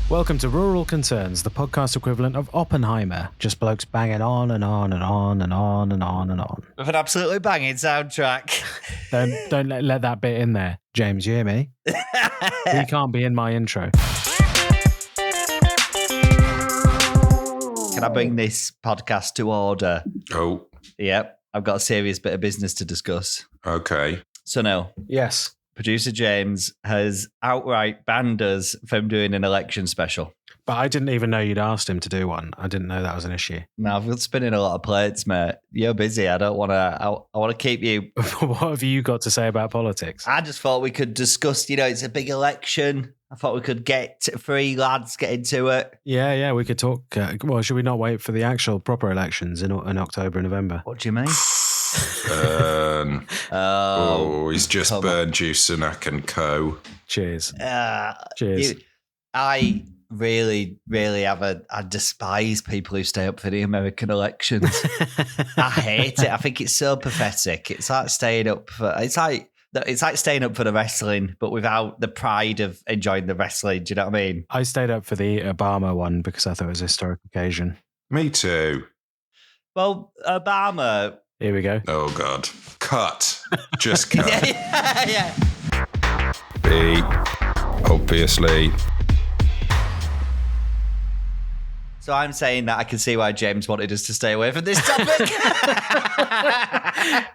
Welcome to Rural Concerns, the podcast equivalent of Oppenheimer. Just blokes banging on and on and on and on and on and on. With an absolutely banging soundtrack. Don't let that bit in there. James, you hear me? He can't be in my intro. Can I bring this podcast to order? Oh, Yep. I've got a serious bit of business to discuss. okay. Sunil, Yes. producer James has outright banned us from doing an election special. But I didn't even know you'd asked him to do one. I didn't know that was an issue. Now, I've been spinning a lot of plates, mate. You're busy. I don't want to... I want to keep you... What have you got to say about politics? I just thought we could discuss, it's a big election. I thought we could get three lads get into it. Yeah, we could talk. Well, should we not wait for the actual proper elections in October and November? What do you mean? Burn. Oh, He's just come burned you, Sunak and co. Cheers. Cheers. I really, really I despise people who stay up for the American elections. I hate it. I think it's so pathetic. It's like staying up for staying up for the wrestling, but without the pride of enjoying the wrestling. Do you know what I mean? I stayed up for the Obama one because I thought it was a historic occasion. Me too. Well, Obama. Here we go. Oh, God. Cut. Just cut. yeah. B. Obviously. So I'm saying that I can see why James wanted us to stay away from this topic.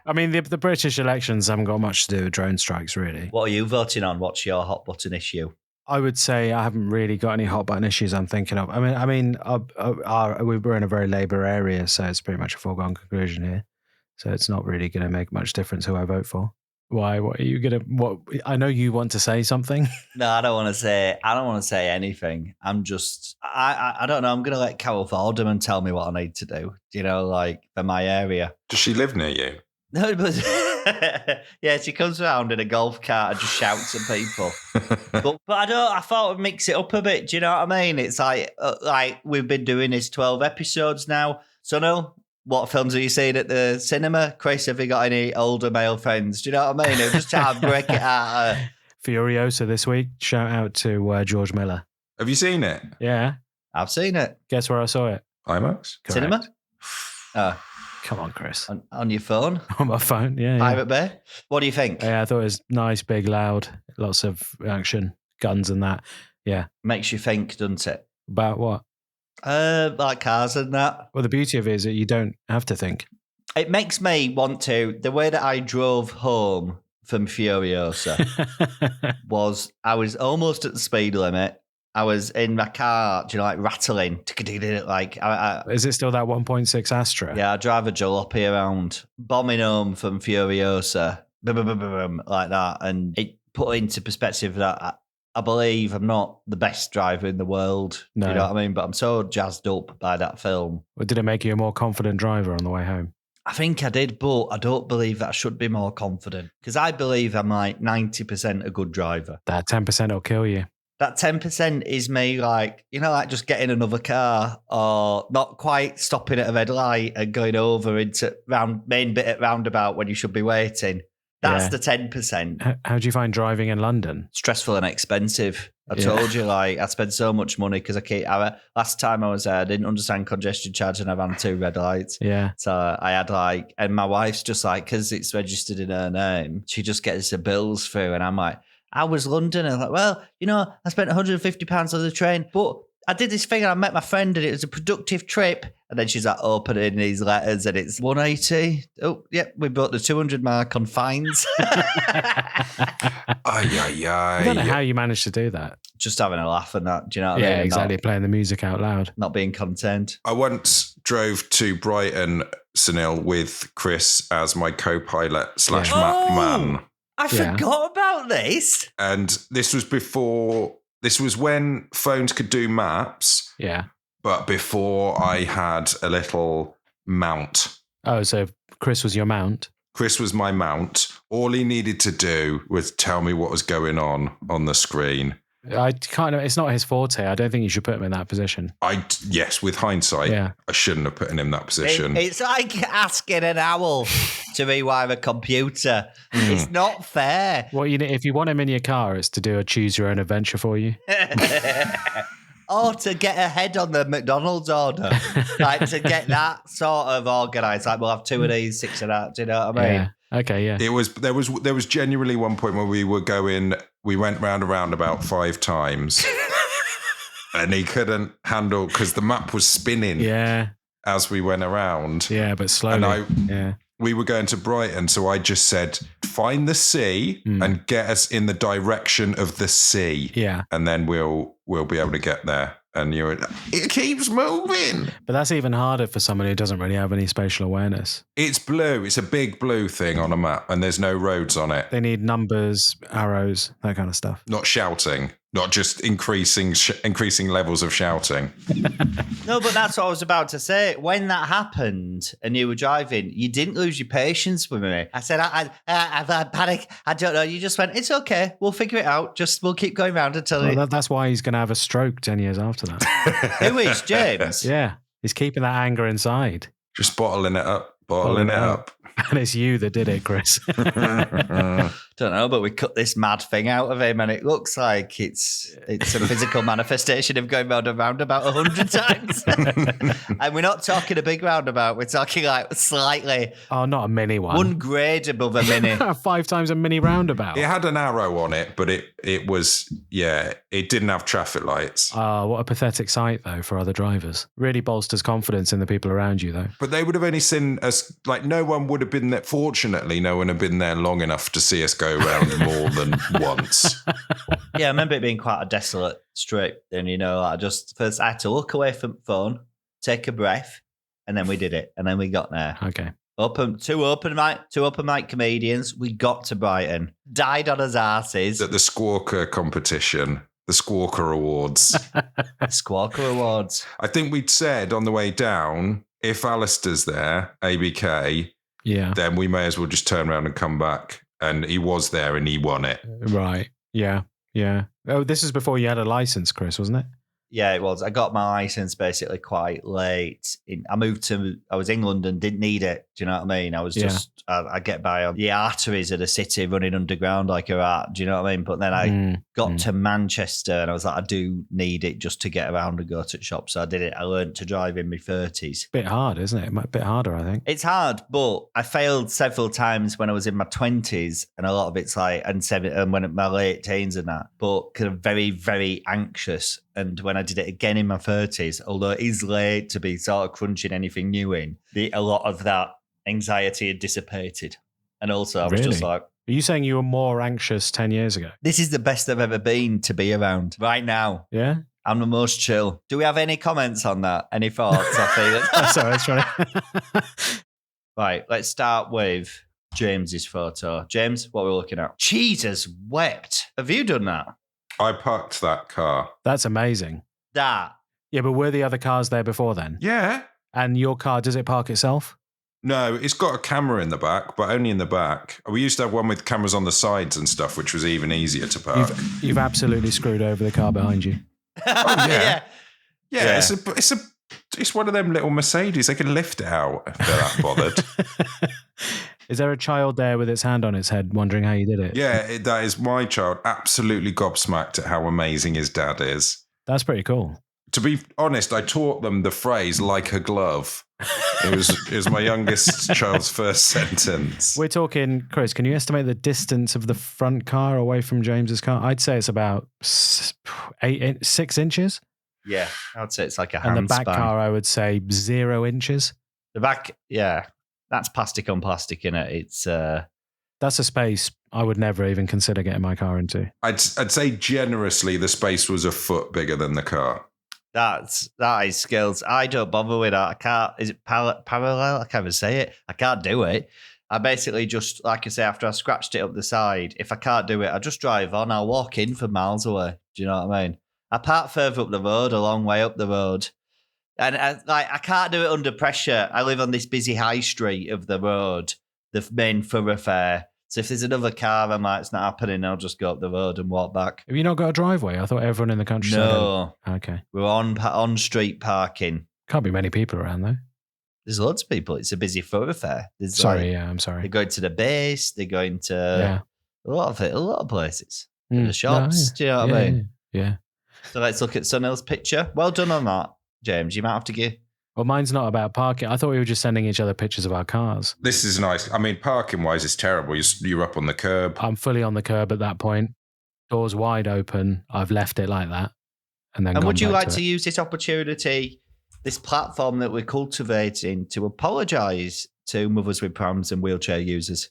I mean, the British elections haven't got much to do with drone strikes, really. What are you voting on? What's your hot button issue? I would say I haven't really got any hot button issues I'm thinking of. We're in a very Labour area, so it's pretty much a foregone conclusion here. So it's not really going to make much difference who I vote for. Why? What are you going to? What? I know you want to say something. No, I don't want to say anything. I'm just, I don't know. I'm going to let Carol Vorderman tell me what I need to do. For my area. Does she live near you? No, but yeah, she comes around in a golf cart and just shouts at people. but I thought I'd mix it up a bit. Do you know what I mean? It's like we've been doing this 12 episodes now. So no. What films have you seen at the cinema? Chris, have you got any older male friends? Do you know what I mean? Just try and break it out. Furiosa this week. Shout out to George Miller. Have you seen it? Yeah. I've seen it. Guess where I saw it? IMAX? Correct. Cinema? Oh. Come on, Chris. On your phone? On my phone, yeah. Pirate Bay? What do you think? Yeah, I thought it was nice, big, loud, lots of action, guns and that. Yeah. Makes you think, doesn't it? About what? Like cars and that. Well, the beauty of it is that you don't have to think. It makes me want to. The way that I drove home from Furiosa was I was almost at the speed limit. I was in my car, rattling. Is it still that 1.6 Astra? Yeah, I drive a jalopy around, bombing home from Furiosa, like that. And it put into perspective that I believe I'm not the best driver in the world. No. You know what I mean? But I'm so jazzed up by that film. Or did it make you a more confident driver on the way home? I think I did, but I don't believe that I should be more confident because I believe I'm like 90% a good driver. That 10% will kill you. That 10% is me just getting another car or not quite stopping at a red light and going over into main bit at roundabout when you should be waiting. That's the 10%. How do you find driving in London? Stressful and expensive. I told you, I spend so much money because last time I was there, I didn't understand congestion charge and I ran 2 red lights. Yeah. So I had and my wife's just because it's registered in her name, she just gets the bills through and I'm like, how was London? And I'm like, well, I spent £150 on the train, but I did this thing and I met my friend and it was a productive trip. And then she's opening these letters and it's 180. Oh, yep, we brought the 200 mark on fines. I don't know how you managed to do that. Just having a laugh and that, do you know what I mean? Yeah, exactly, playing the music out loud. Not being content. I once drove to Brighton, Sunil, with Chris as my co-pilot / man. I forgot about this. And this was when phones could do maps. Yeah. But before I had a little mount. Oh, so Chris was your mount? Chris was my mount. All he needed to do was tell me what was going on the screen. It's not his forte. I don't think you should put him in that position. Yes, with hindsight, Yeah. I shouldn't have put him in that position. It's like asking an owl to rewire a computer. It's not fair. Well, if you want him in your car, it's to do a choose your own adventure for you. Or to get ahead on the McDonald's order. Like to get that sort of organised. Like we'll have 2 of these, 6 of that. Do you know what I mean? Yeah. Okay, yeah. There was genuinely one point where we went round a roundabout 5 times and he couldn't handle because the map was spinning as we went around. Yeah, but slowly. And we were going to Brighton, so I just said, find the sea and get us in the direction of the sea. Yeah. And then we'll be able to get there. And it keeps moving. But that's even harder for someone who doesn't really have any spatial awareness. It's blue. It's a big blue thing on a map, and there's no roads on it. They need numbers, arrows, that kind of stuff. Not shouting. Not just increasing levels of shouting. No, but that's what I was about to say. When that happened and you were driving, you didn't lose your patience with me. I said, I've had panic. I don't know. You just went, it's okay. We'll figure it out. We'll keep going round until that's why he's going to have a stroke 10 years after that. Who is James? Yeah. He's keeping that anger inside. Just bottling it up. Bottling it up. And it's you that did it, Chris. Don't know, but we cut this mad thing out of him, and it looks like it's a physical manifestation of going round a roundabout 100 times. And we're not talking a big roundabout; we're talking like slightly. Oh, not a mini one grade above a mini. 5 times a mini roundabout. It had an arrow on it, but it was it didn't have traffic lights. Oh, what a pathetic sight though for other drivers. Really bolsters confidence in the people around you though. But they would have only seen us. Like no one would have been there. Fortunately, no one had been there long enough to see us go around more than once. Yeah, I remember it being quite a desolate strip. And, I had to look away from the phone, take a breath, and then we did it. And then we got there. Okay. Two open mic comedians. We got to Brighton. Died on his asses. At the Squawker competition, the Squawker Awards. Squawker Awards. I think we'd said on the way down, if Alistair's there, ABK, then we may as well just turn around and come back. And he was there and he won it. Right. Yeah. Yeah. Oh, this is before you had a license, Chris, wasn't it? Yeah, it was. I got my license basically quite late. I was in London, didn't need it. Do you know what I mean? I was I get by on the arteries of the city running underground like a rat. Do you know what I mean? But then I got to Manchester and I was like, I do need it just to get around and go to the shop. So I did it. I learned to drive in my 30s. Bit hard, isn't it? A bit harder, I think. It's hard, but I failed several times when I was in my 20s and a lot of it's like, and when in my late teens and that, but kind of very, very anxious. And when I did it again in my 30s, although it is late to be sort of crunching anything new in, a lot of that anxiety had dissipated. And also I was just like... Are you saying you were more anxious 10 years ago? This is the best I've ever been to be around right now. Yeah? I'm the most chill. Do we have any comments on that? Any thoughts or feelings? Sorry, I was trying to... Right, let's start with James's photo. James, what are we looking at? Jesus wept. Have you done that? I parked that car. That's amazing. That? Yeah, but were the other cars there before then? Yeah. And your car, does it park itself? No, it's got a camera in the back, but only in the back. We used to have one with cameras on the sides and stuff, which was even easier to park. You've absolutely screwed over the car behind you. Oh, yeah. Yeah. It's one of them little Mercedes. They can lift it out if they're that bothered. Is there a child there with its hand on its head wondering how you did it? Yeah, that is my child. Absolutely gobsmacked at how amazing his dad is. That's pretty cool. To be honest, I taught them the phrase "like a glove." It was my youngest child's first sentence. We're talking, Chris, can you estimate the distance of the front car away from James's car? I'd say it's about 6 inches. Yeah, I'd say it's like a hand And the back span. Car, I would say 0 inches. The back, yeah. That's plastic on plastic, innit? It's that's a space I would never even consider getting my car into. I'd say generously the space was a foot bigger than the car. That is skills. I don't bother with that. I can't. Is it parallel? I can't even say it. I can't do it. I basically just, like I say, after I scratched it up the side, if I can't do it, I just drive on. I'll walk in from miles away. Do you know what I mean? I park further up the road, a long way up the road. And I can't do it under pressure. I live on this busy high street of the road, the main thoroughfare. So if there's another car, I'm like, it's not happening. I'll just go up the road and walk back. Have you not got a driveway? I thought everyone in the countryside. No. Okay. We're on street parking. Can't be many people around though. There's loads of people. It's a busy thoroughfare. I'm sorry. They're going to the base. They're going to a lot of places. The shops. Do you know what I mean? Yeah. So let's look at Sunil's picture. Well done on that, James. You might have to give. Well, mine's not about parking. I thought we were just sending each other pictures of our cars. This is nice. I mean, parking-wise, it's terrible. You're up on the curb. I'm fully on the curb at that point. Doors wide open. I've left it like that. And would you like to use this opportunity, this platform that we're cultivating, to apologise to mothers with prams and wheelchair users?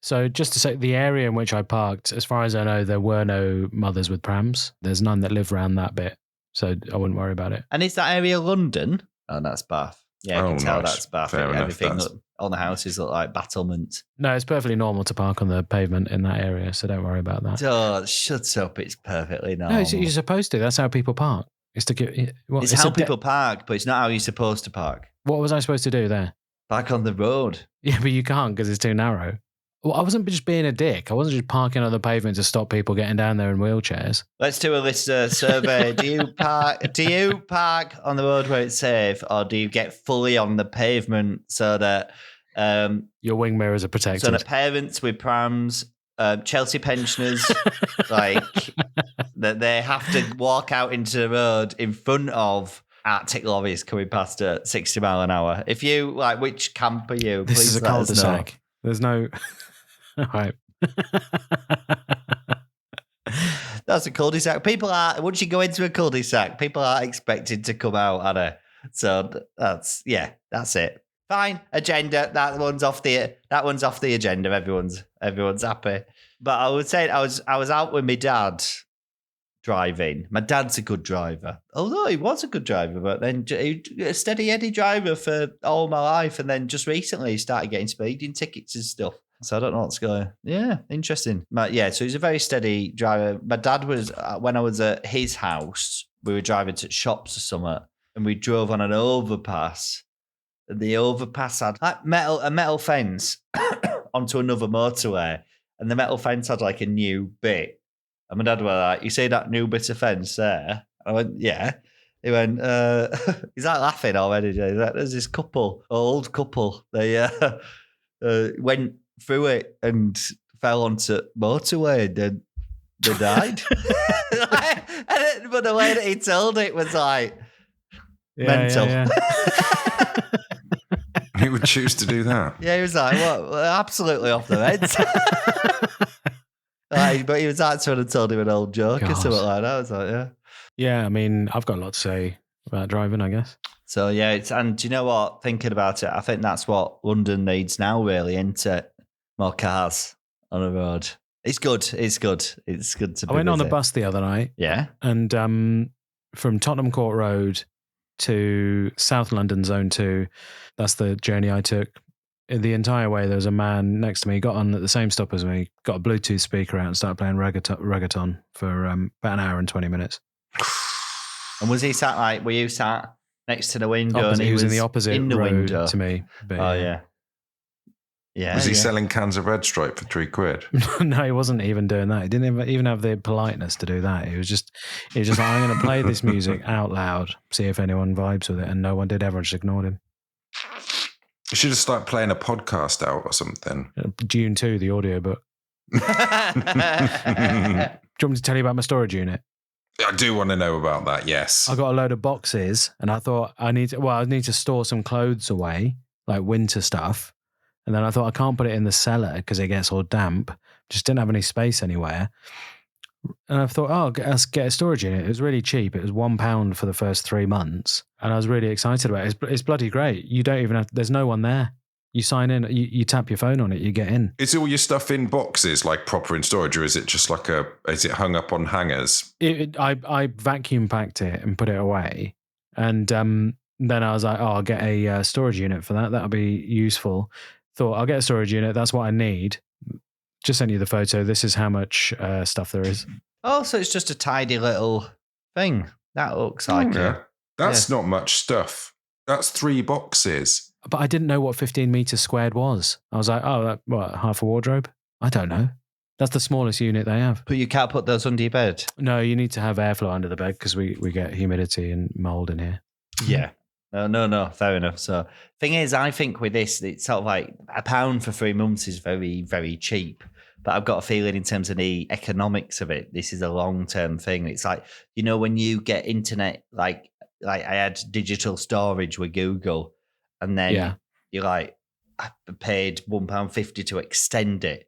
So just to say, the area in which I parked, as far as I know, there were no mothers with prams. There's none that live around that bit. So I wouldn't worry about it. And is that area London? Oh, that's Bath. Yeah, I can tell that's Bath. Fair enough, everything on the houses look like battlements. No, it's perfectly normal to park on the pavement in that area, so don't worry about that. Oh, shut up. It's perfectly normal. No, you're supposed to. That's how people park. It's to get. It's how people park, but it's not how you're supposed to park. What was I supposed to do there? Park on the road. Yeah, but you can't because it's too narrow. Well, I wasn't just being a dick. I wasn't just parking on the pavement to stop people getting down there in wheelchairs. Let's do a listener survey. Do you park on the road where it's safe, or do you get fully on the pavement so that your wing mirrors are protected? So that parents with prams, Chelsea pensioners, like that they have to walk out into the road in front of Arctic lorries coming past at 60 mile an hour. If you like, which camp are you? This is a cul-de-sac. There's no. All right. That's a cul-de-sac. People are, once you go into a cul-de-sac, people are expected to come out, are they? So that's it. Fine. Agenda. That one's off the agenda. Everyone's happy. But I would say I was out with my dad driving. My dad's a good driver. Although he was a good driver, but then a steady Eddie driver for all my life, and then just recently he started getting speeding tickets and stuff. So I don't know what's going. Yeah, interesting. So he's a very steady driver. My dad was, when I was at his house, we were driving to shops or something, and we drove on an overpass. And the overpass had like a metal fence onto another motorway, and the metal fence had like a new bit. And my dad was like, "You see that new bit of fence there?" I went, "Yeah." He went, he's like laughing already. He's like, there's this old couple. They went through it and fell onto motorway and then they died. But the way that he told it was like mental. Yeah. He would choose to do that. Yeah, he was like, "What? Absolutely off the heads." But he was like trying to tell him an old joke or something like that. I was like, yeah. Yeah, I mean, I've got a lot to say about driving, I guess. So yeah, and do you know what? Thinking about it, I think that's what London needs now, really, isn't it? More cars on the road. It's good. It's good. It's good to be I went on a bus the other night. Yeah. And from Tottenham Court Road to South London Zone 2, that's the journey I took. The entire way, there was a man next to me, got on at the same stop as me, got a Bluetooth speaker out and started playing reggaeton for about an hour and 20 minutes. And was he were you sat next to the window? He was in the opposite road window to me. But, yeah. Yeah. Was he selling cans of Red Stripe for £3? No, he wasn't even doing that. He didn't even have the politeness to do that. He was just like, I'm going to play this music out loud, see if anyone vibes with it. And no one did. Everyone just ignored him. You should have started playing a podcast out or something. Dune 2, the audiobook. Do you want me to tell you about my storage unit? I do want to know about that, yes. I got a load of boxes and I thought I need to store some clothes away, like winter stuff. And then I thought I can't put it in the cellar because it gets all damp. Just didn't have any space anywhere. And I thought, let's get a storage unit. It was really cheap. It was £1 for the first 3 months. And I was really excited about it. It's bloody great. You don't even there's no one there. You sign in, you tap your phone on it, you get in. Is all your stuff in boxes, like proper in storage, or is it just is it hung up on hangers? I vacuum packed it and put it away. And then I was like, I'll get a storage unit for that. That'll be useful. Thought, I'll get a storage unit. That's what I need. Just sent you the photo. This is how much stuff there is. Oh, so it's just a tidy little thing. That looks like it. That's not much stuff. That's 3 boxes. But I didn't know what 15 meters squared was. I was like, what, half a wardrobe? I don't know. That's the smallest unit they have. But you can't put those under your bed. No, you need to have airflow under the bed because we get humidity and mold in here. Yeah. No. Fair enough. So, thing is, I think with this, it's sort of like £1 for 3 months is very, very cheap. But I've got a feeling in terms of the economics of it, this is a long-term thing. It's like, when you get internet, like I had digital storage with Google, and then you're like, I paid £1.50 to extend it.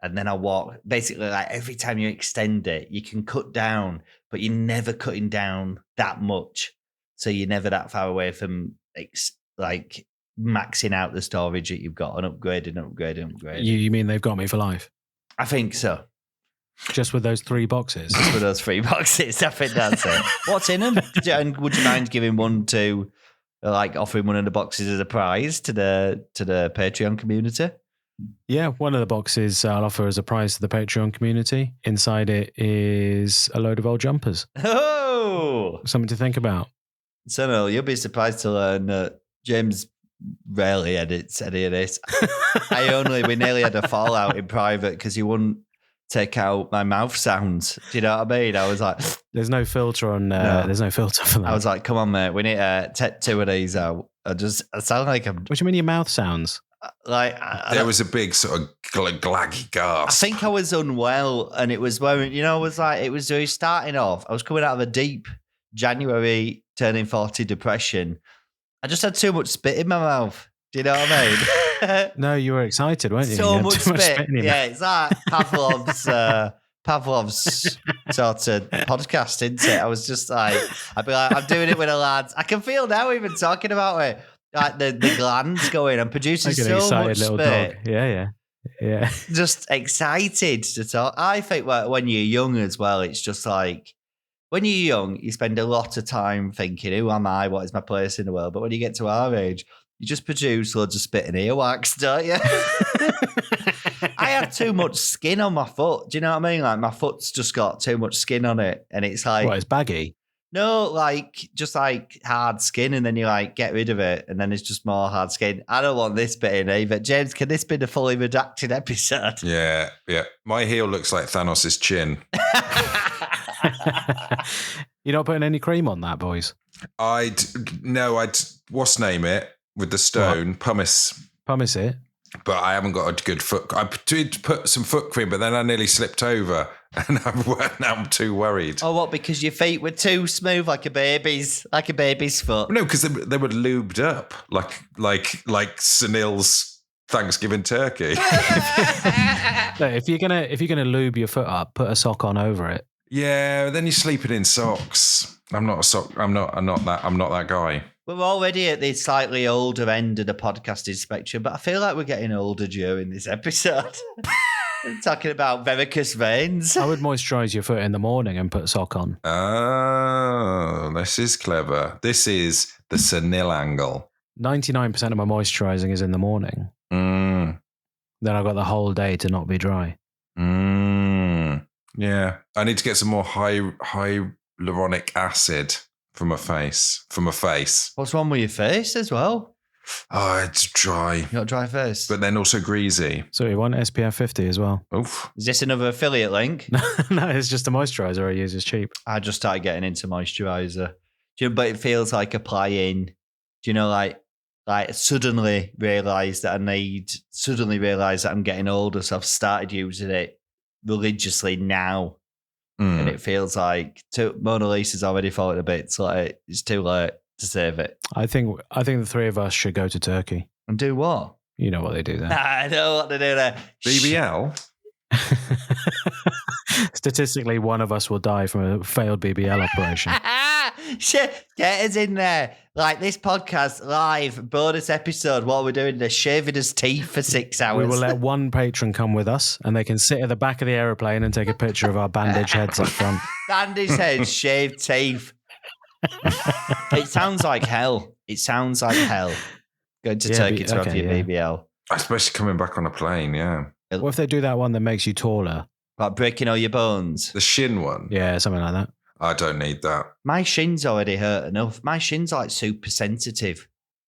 And then I walk, basically, like every time you extend it, you can cut down, but you're never cutting down that much. So you're never that far away from like maxing out the storage that you've got and upgrading. You mean they've got me for life? I think so. Just with those 3 boxes? Just with those 3 boxes. I think that's it. What's in them? And would you mind giving one to, like, offering one of the boxes as a prize to the Patreon community? Yeah, one of the boxes I'll offer as a prize to the Patreon community. Inside it is a load of old jumpers. Oh! Something to think about. Sunil, you'll be surprised to learn that James rarely edits any of this. We nearly had a fallout in private because he wouldn't take out my mouth sounds. Do you know what I mean? I was like, there's no filter on. There's no filter for that. I was like, come on, mate, we need to take 2 of these out. I sound like I'm. What do you mean your mouth sounds? Like there was a big sort of glaggy gasp. I think I was unwell, and it was when it was starting off. I was coming out of a deep January turning 40 depression. I just had too much spit in my mouth. Do you know what I mean? No, you were excited, weren't you? So you much spit. Yeah, it's like Pavlov's sort of podcast, isn't it? I was just like, I'd be like, I'm doing it with the lads. I can feel now even talking about it. Like the glands going. I'm producing so much spit. Dog. Yeah. Just excited to talk. I think when you're young as well, it's just like, when you're young, you spend a lot of time thinking, who am I? What is my place in the world? But when you get to our age, you just produce loads of spit and earwax, don't you? I had too much skin on my foot. Do you know what I mean? Like my foot's just got too much skin on it. And it's like... What, it's baggy? No, like just like hard skin, and then you like get rid of it, and then it's just more hard skin. I don't want this bit in either. James, can this be the fully redacted episode? Yeah. My heel looks like Thanos' chin. You're not putting any cream on that, boys? I'd what's name it with the stone? What? Pumice it. But I haven't got a good foot. I did put some foot cream, but then I nearly slipped over, and now I'm too worried. Oh, what? Because your feet were too smooth, like a baby's foot? No, because they were lubed up, like Sunil's Thanksgiving turkey. If you're gonna lube your foot up, put a sock on over it. Yeah, then you're sleeping in socks. I'm not that guy. We're already at the slightly older end of the podcasting spectrum, but I feel like we're getting older during this episode. Talking about varicose veins. I would moisturise your foot in the morning and put a sock on. Oh, this is clever. This is the Sunil angle. 99% of my moisturising is in the morning. Then I've got the whole day to not be dry. Yeah. I need to get some more hyaluronic acid from my face. What's wrong with your face as well? Oh, it's dry. You got a dry face? But then also greasy. So you want SPF 50 as well? Oof. Is this another affiliate link? No, it's just a moisturiser I use. It's cheap. I just started getting into moisturiser. But it feels like applying, like suddenly realise that I'm getting older. So I've started using it religiously now. And it feels like Mona Lisa's already fallen a bit. So it's too late to save it. I think the 3 of us should go to Turkey. And do what? You know what they do there. I know what they do there. BBL? Statistically, one of us will die from a failed BBL operation. Shit, get us in there. Like this podcast live bonus episode. What we're doing, they're shaving his teeth for 6 hours. We will let one patron come with us, and they can sit at the back of the aeroplane and take a picture of our bandaged heads up front. Bandaged heads, shaved teeth. It sounds like hell. Going to Turkey to have your BBL. Especially coming back on a plane, yeah. What if they do that one that makes you taller? Like breaking all your bones? The shin one? Yeah, something like that. I don't need that. My shin's already hurt enough. My shin's like super sensitive.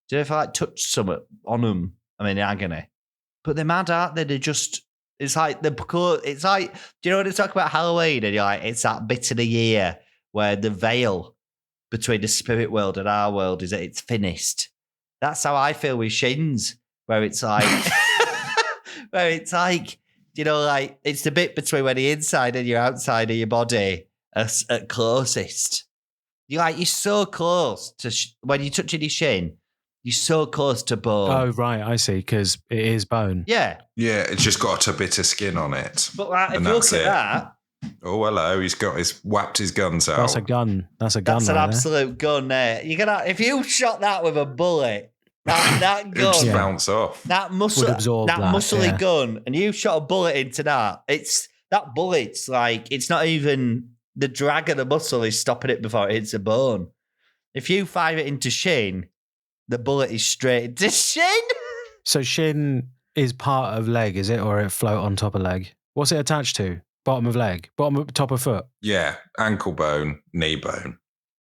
Do you know if I touch something on them, I'm in agony. But they're mad, aren't they? They're just It's like it's like, do you know when they talk about Halloween and you're like, it's that bit of the year where the veil between the spirit world and our world is at its thinnest. That's how I feel with shins, where it's like, you know, like it's the bit between when the inside and your outside of your body are at closest. You're so close to when you're touching your shin, you're so close to bone. Oh, right, I see, because it is bone. Yeah. Yeah, it's just got a bit of skin on it. But like, if you look at that. Oh, hello, he's whapped his guns out. That's a gun. That's an absolute gun there. If you shot that with a bullet, that gun. It'd just bounce off. That muscly gun, and you shot a bullet into that. That bullet's like, it's not even the drag of the muscle is stopping it before it hits a bone. If you fire it into shin, the bullet is straight into shin. So shin is part of leg, is it? Or it float on top of leg? What's it attached to? Bottom of leg? Top of foot? Yeah, ankle bone, knee bone.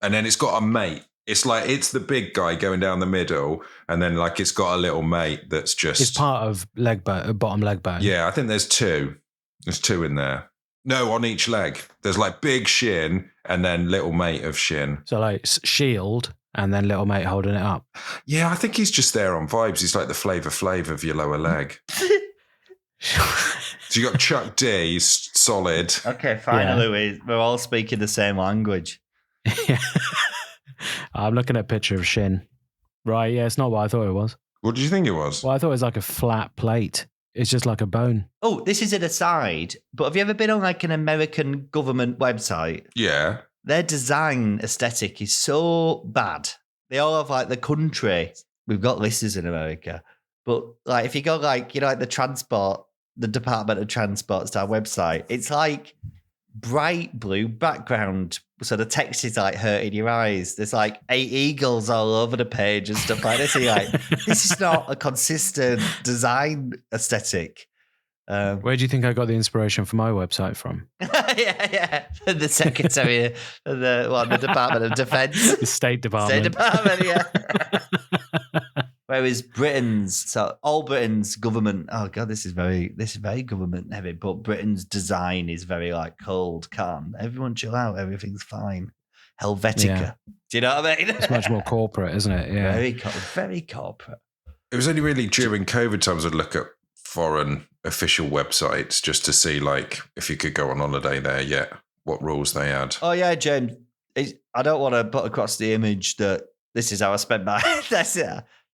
And then it's got a mate. It's like, it's the big guy going down the middle, and then like it's got a little mate that's just... It's part of leg bone, bottom leg bone. Yeah, I think there's two. There's two in there. No, on each leg. There's like big shin and then little mate of shin. So like shield and then little mate holding it up. Yeah, I think he's just there on vibes. He's like the Flavor Flav of your lower leg. So you got Chuck D, he's solid. Okay, finally we're all speaking the same language. Yeah. I'm looking at a picture of shin. Right, yeah, it's not what I thought it was. What did you think it was? Well, I thought it was like a flat plate. It's just like a bone. Oh, this is an aside, but have you ever been on like an American government website? Yeah. Their design aesthetic is so bad. They all have like the country. We've got listeners in America, but like if you go like, you know, like the Department of Transport's our website, it's like bright blue background. So the text is like hurting your eyes. There's like 8 eagles all over the page and stuff like this. And you're like, this is not a consistent design aesthetic. Where do you think I got the inspiration for my website from? yeah. The Secretary of the Department of Defense. The State Department. State Department, yeah. Whereas all Britain's government, oh God, this is very government heavy, but Britain's design is very like cold, calm. Everyone chill out, everything's fine. Helvetica. Yeah. Do you know what I mean? It's much more corporate, isn't it? Yeah. Very corporate. It was only really during COVID times I'd look at foreign official websites just to see like if you could go on holiday there yet, what rules they had. Oh yeah, James. I don't want to put across the image that this is how I spend my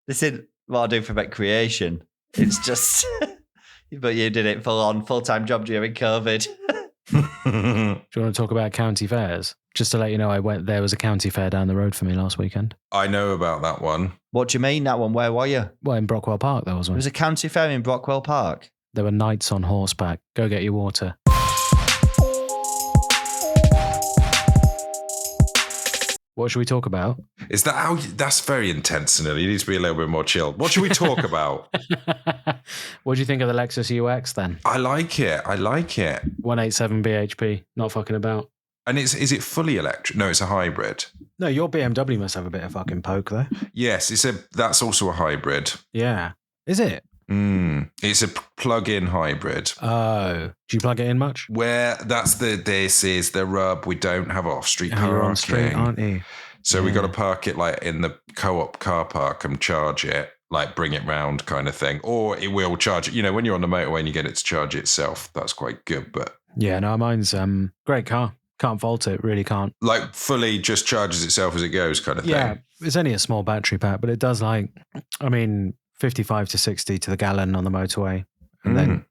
this is what I do for recreation. It's just but you did it full-time job during COVID. Do you want to talk about county fairs? Just to let you know, there was a county fair down the road for me last weekend. I know about that one. What do you mean, that one? Where were you? Well, in Brockwell Park, there was one. There was a county fair in Brockwell Park? There were knights on horseback. Go get your water. What should we talk about? Is that how? That's very intense, Sunil. You need to be a little bit more chilled. What should we talk about? What do you think of the Lexus UX then? I like it. 187 bhp. Not fucking about. And is it fully electric? No, it's a hybrid. No, your BMW must have a bit of fucking poke though. Yes, that's also a hybrid. Yeah. Is it? It's a plug-in hybrid. Oh. Do you plug it in much? This is the rub. We don't have off-street parking. You're on street, aren't you? So we got to park it like in the co-op car park and charge it, like bring it round kind of thing. Or it will charge it. You know, when you're on the motorway and you get it to charge itself, that's quite good. But yeah, no, mine's great car. Can't fault it, really can't. Like fully just charges itself as it goes kind of thing. Yeah, it's only a small battery pack, but it does 55 to 60 to the gallon on the motorway. And then,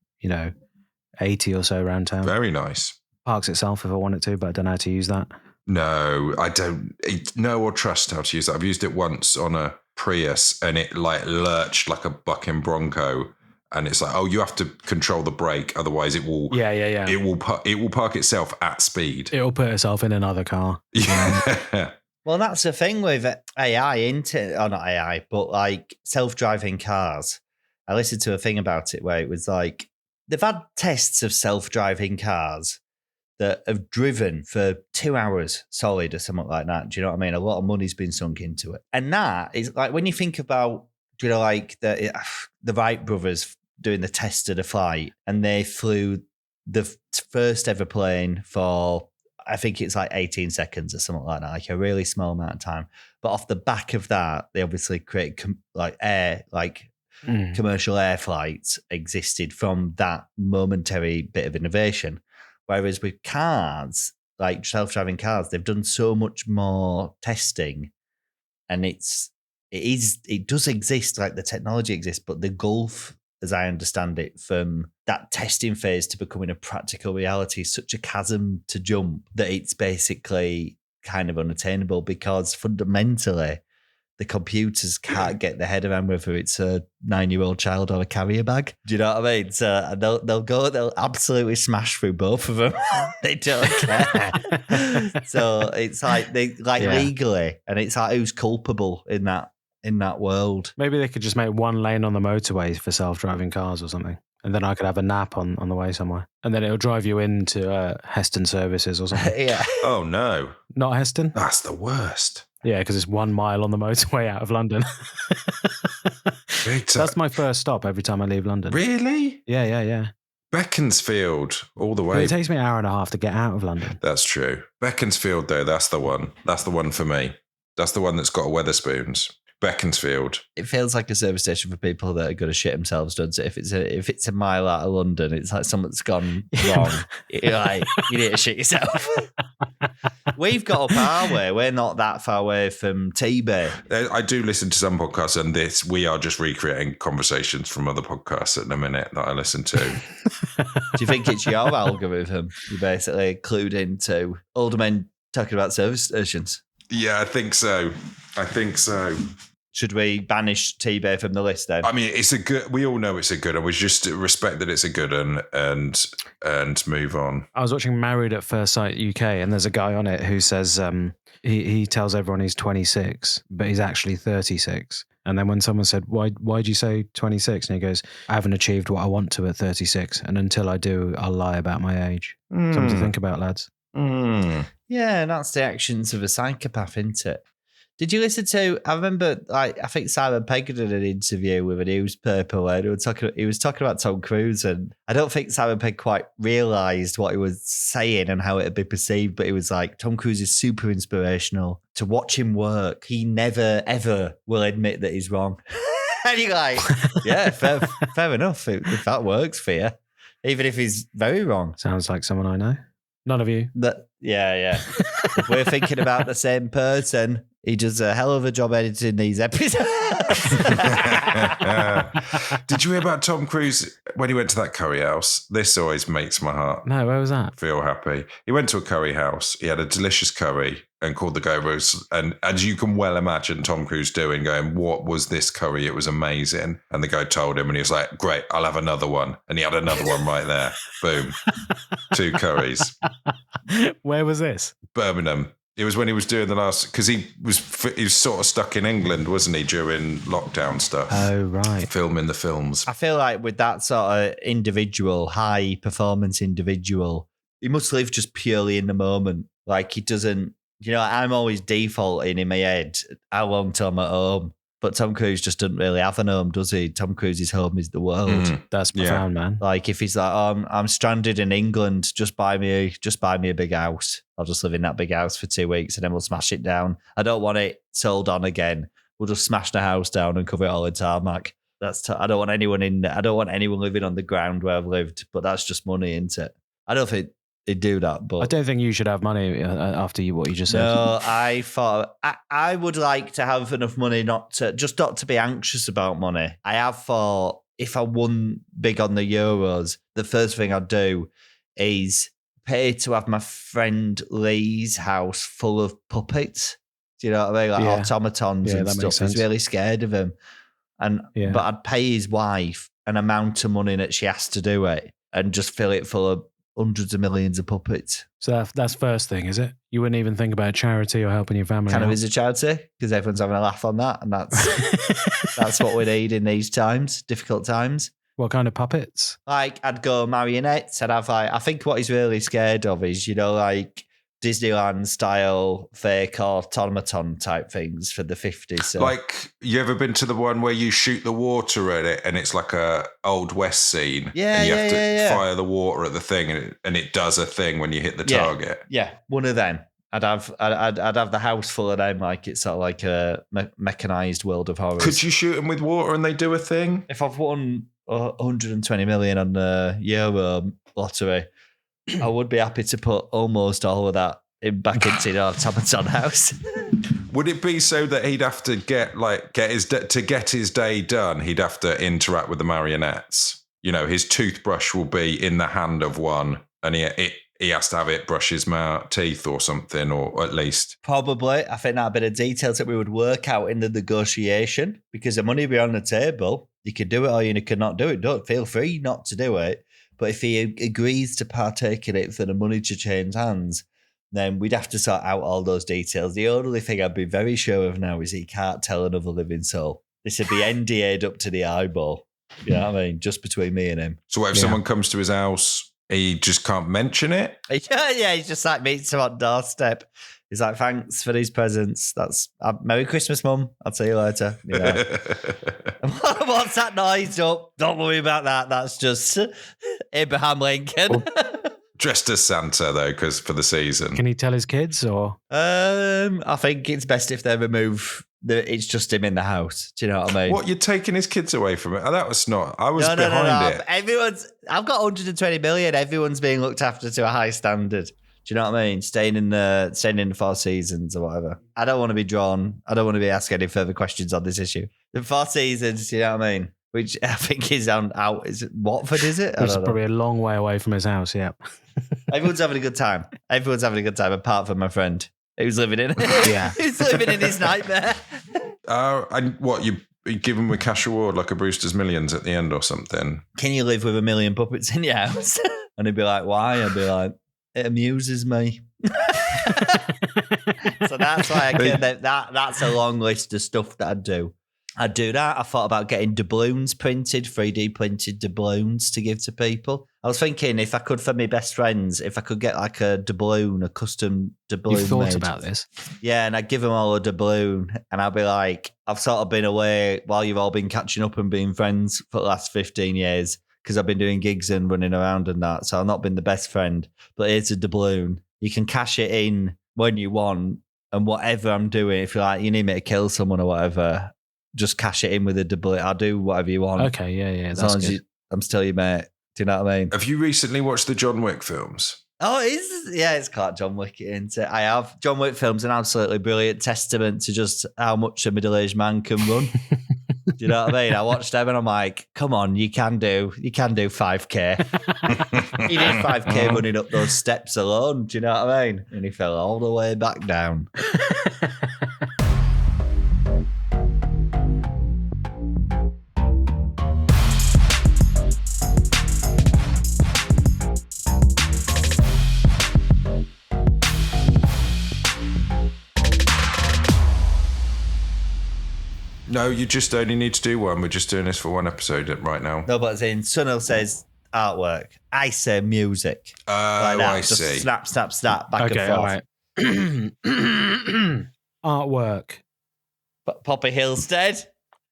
80 or so around town. Very nice. Parks itself if I want it to, but I don't know how to use that. No, I don't know or trust how to use that. I've used it once on a Prius and it like lurched like a bucking Bronco. And it's like, oh, you have to control the brake, otherwise it will. Yeah. It will park itself at speed. It'll put itself in another car. Yeah. Well, that's the thing with AI, not AI, but like self-driving cars. I listened to a thing about it where it was like they've had tests of self-driving cars that have driven for 2 hours solid or something like that. Do you know what I mean? A lot of money's been sunk into it, and that is like when you think about, like the Wright brothers doing the test of the flight, and they flew the first ever plane for, I think it's like 18 seconds or something like that, like a really small amount of time. But off the back of that, they obviously created commercial air flights existed from that momentary bit of innovation. Whereas with cars, like self-driving cars, they've done so much more testing, and it does exist, like the technology exists, but the gulf, as I understand it, from that testing phase to becoming a practical reality is such a chasm to jump that it's basically kind of unattainable, because fundamentally the computers can't get their head around whether it's a 9-year-old child or a carrier bag. Do you know what I mean? So they'll absolutely smash through both of them. They don't care. So it's like legally, and it's like who's culpable in that world. Maybe they could just make one lane on the motorway for self-driving cars or something. And then I could have a nap on the way somewhere. And then it'll drive you into Heston services or something. Yeah. Oh, no. Not Heston? That's the worst. Yeah, because it's 1 mile on the motorway out of London. That's my first stop every time I leave London. Really? Yeah. Beaconsfield, all the way. It takes me an hour and a half to get out of London. That's true. Beaconsfield, though, that's the one. That's the one for me. That's the one that's got a Wetherspoons. Beaconsfield. It feels like a service station for people that are going to shit themselves, doesn't it? If it's a mile out of London, it's like something's gone wrong. You're like, you need to shit yourself. We've got up our way. We're not that far away from T-Bay. I do listen to some podcasts, and we are just recreating conversations from other podcasts at the minute that I listen to. Do you think it's your algorithm? You basically clued into older men talking about service stations? Yeah, I think so. Should we banish T-Bay from the list then? I mean, it's a good. We all know it's a good, and we just respect that it's a good and move on. I was watching Married at First Sight UK, and there's a guy on it who says he tells everyone he's 26, but he's actually 36. And then when someone said, why'd you say 26? And he goes, I haven't achieved what I want to at 36, and until I do, I'll lie about my age. Something to think about, lads. Yeah, and that's the actions of a psychopath, isn't it? Did you listen to? I remember, I think Simon Pegg did an interview with a newspaper where he was talking about Tom Cruise, and I don't think Simon Pegg quite realised what he was saying and how it would be perceived. But he was like, Tom Cruise is super inspirational. To watch him work, he never ever will admit that he's wrong. And you're like, yeah, fair enough. If that works for you, even if he's very wrong. Sounds like someone I know. None of you. Yeah. If we're thinking about the same person, he does a hell of a job editing these episodes. Did you hear about Tom Cruise when he went to that curry house? This always makes my heart. No, where was that? Feel happy. He went to a curry house. He had a delicious curry and called the guy, and as you can well imagine Tom Cruise going, what was this curry? It was amazing. And the guy told him, and he was like, great, I'll have another one. And he had another one right there. Boom. 2 curries. Where was this? Birmingham. It was when he was doing the last, because he was sort of stuck in England, wasn't he, during lockdown stuff? Oh, right. Filming the films. I feel like with that sort of individual, high performance individual, he must live just purely in the moment. Like he doesn't, I'm always defaulting in my head how long till I'm at home. But Tom Cruise just doesn't really have an home, does he? Tom Cruise's home is the world. That's profound, man. Like if he's like, I'm stranded in England, just buy me a big house. I'll just live in that big house for 2 weeks and then we'll smash it down. I don't want it sold on again. We'll just smash the house down and cover it all in tarmac. I don't want anyone living on the ground where I've lived, but that's just money, isn't it? I don't think they'd do that, but I don't think you should have money after what you just said. No, I thought I would like to have enough money not to be anxious about money. I have thought if I won big on the Euros, the first thing I'd do is pay to have my friend Lee's house full of puppets. Do you know what I mean? Like automatons and stuff. He's really scared of him. But I'd pay his wife an amount of money that she has to do it and just fill it full of hundreds of millions of puppets. So that's first thing, is it? You wouldn't even think about charity or helping your family Kind out? of is a charity because everyone's having a laugh on that, and that's what we need in these times, difficult times. What kind of puppets? Like I'd go marionettes. I'd have I think what he's really scared of is like Disneyland style fake automaton type things for the 50s. So. Like, you ever been to the one where you shoot the water at it and it's like a Old West scene? Yeah, and you have to fire the water at the thing and it does a thing when you hit the target. Yeah, one of them. I'd have the house full of them, like it's sort of like a mechanized World of Horrors. Could you shoot them with water and they do a thing? If I've won 120 million on the Euro lottery, I would be happy to put almost all of that back into the automaton house. Would it be so that he'd have to get his day done? He'd have to interact with the marionettes. You know, his toothbrush will be in the hand of one, and he has to have it brush his teeth or something, or at least. Probably. I think that a bit of details that we would work out in the negotiation, because the money would be on the table. You could do it or you could not do it. Don't feel free not to do it. But if he agrees to partake in it for the money to change hands, then we'd have to sort out all those details. The only thing I'd be very sure of now is he can't tell another living soul. This would be NDA'd up to the eyeball. You know what I mean? Just between me and him. So what if someone comes to his house, he just can't mention it? Yeah, he's just like meets him on doorstep. He's like, thanks for these presents. That's Merry Christmas, Mum. I'll see you later. You know. What's that noise? Don't worry about that. That's just Abraham Lincoln. Dressed as Santa, though, because for the season. Can he tell his kids or? I think it's best if they remove it's just him in the house. Do you know what I mean? What, you're taking his kids away from it? Oh, that was not. I was behind it. I've got 120 million. Everyone's being looked after to a high standard. Do you know what I mean? Staying in the Four Seasons or whatever. I don't want to be drawn. I don't want to be asked any further questions on this issue. The Four Seasons, you know what I mean? Which I think is out. Is it Watford? Is it? It's probably a long way away from his house. Yeah. Everyone's having a good time. Apart from my friend who's living in it. Yeah. Who's living in his nightmare. And what, you give him a cash reward like a Brewster's Millions at the end or something? Can you live with 1 million puppets in your house? And he'd be like, why? I'd be like, it amuses me. So that's why that's a long list of stuff that I'd do. I'd do that. I thought about getting doubloons printed, 3D printed doubloons to give to people. I was thinking if I could, for my best friends, if I could get like a doubloon, a custom doubloon. You thought made. about this? Yeah, and I'd give them all a doubloon, and I'd be like, I've sort of been away while you've all been catching up and being friends for the last 15 years because I've been doing gigs and running around and that, so I've not been the best friend. But here's a doubloon. You can cash it in when you want, and whatever I'm doing, if you're like, you need me to kill someone or whatever, just cash it in with a doubloon. I'll do whatever you want. Okay, yeah, as long as I'm still your mate. Do you know what I mean? Have you recently watched the John Wick films? Oh, it's called John Wick, isn't it? I have. John Wick film's an absolutely brilliant testament to just how much a middle-aged man can run. Do you know what I mean? I watched them and I'm like, come on, you can do 5K. He did 5K running up those steps alone. Do you know what I mean? And he fell all the way back down. No, you just only need to do one. We're just doing this for one episode right now. No, but Sunil says artwork. I say music. Like that. I just see. Snap, back and forth. All right. Artwork. Poppy Hillstead.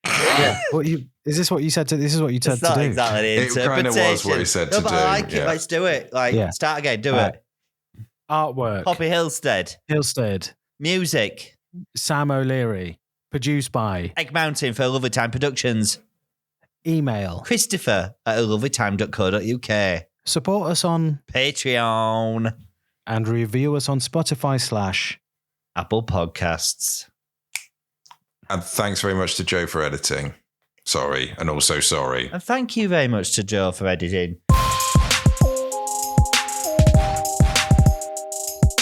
Yeah. Is this what you said to? This is what you said It's to not do. exactly the It kind of was what he said to do. But I like it. Let's do it. Start again. Do it. Artwork. Poppy Hillstead. Music. Sam O'Leary. Produced by Egg Mountain for Lovely Time Productions. Email Christopher at lovelytime.co.uk. Support us on Patreon and review us on Spotify / Apple Podcasts. And thanks very much to Joe for editing. Sorry, and also sorry. And thank you very much to Joe for editing.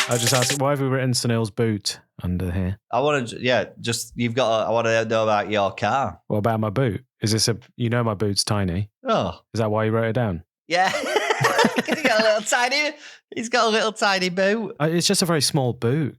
I just asked, why have we written Sunil's boot under here? I want to, I want to know about your car. What about my boot? Is this my boot's tiny? Oh. Is that why you wrote it down? Yeah. He's got a little tiny boot. It's just a very small boot.